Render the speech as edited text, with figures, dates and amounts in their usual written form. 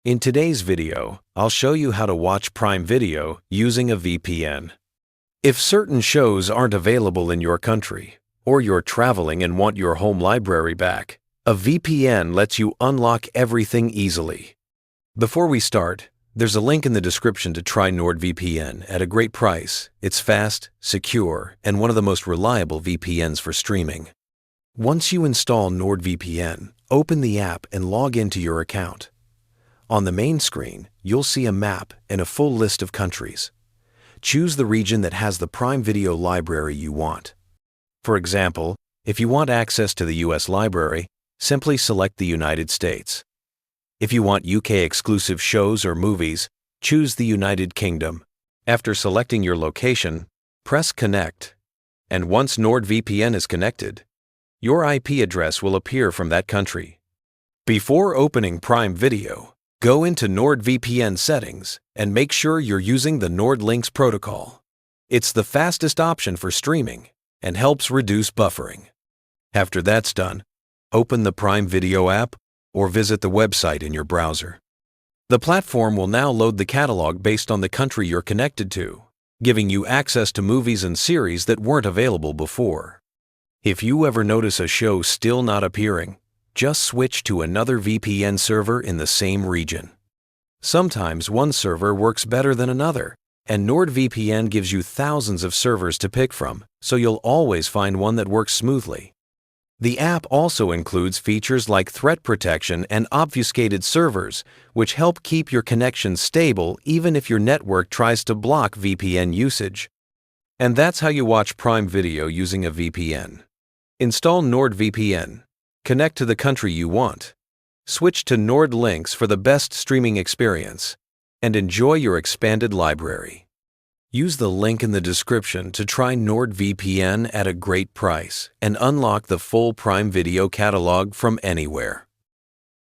In today's video, I'll show you how to watch Prime Video using a VPN. If certain shows aren't available in your country, or you're traveling and want your home library back, a VPN lets you unlock everything easily. Before we start, there's a link in the description to try NordVPN at a great price. It's fast, secure, and one of the most reliable VPNs for streaming. Once you install NordVPN, open the app and log into your account. On the main screen, you'll see a map and a full list of countries. Choose the region that has the Prime Video library you want. For example, if you want access to the US library, simply select the United States. If you want UK-exclusive shows or movies, choose the United Kingdom. After selecting your location, press Connect. And once NordVPN is connected, your IP address will appear from that country. Before opening Prime Video, go into NordVPN settings and make sure you're using the NordLynx protocol. It's the fastest option for streaming and helps reduce buffering. After that's done, open the Prime Video app or visit the website in your browser. The platform will now load the catalog based on the country you're connected to, giving you access to movies and series that weren't available before. If you ever notice a show still not appearing, just switch to another VPN server in the same region. Sometimes one server works better than another, and NordVPN gives you thousands of servers to pick from, so you'll always find one that works smoothly. The app also includes features like threat protection and obfuscated servers, which help keep your connection stable even if your network tries to block VPN usage. And that's how you watch Prime Video using a VPN. Install NordVPN. Connect to the country you want. Switch to NordLynx for the best streaming experience, and enjoy your expanded library. Use the link in the description to try NordVPN at a great price and unlock the full Prime Video catalog from anywhere.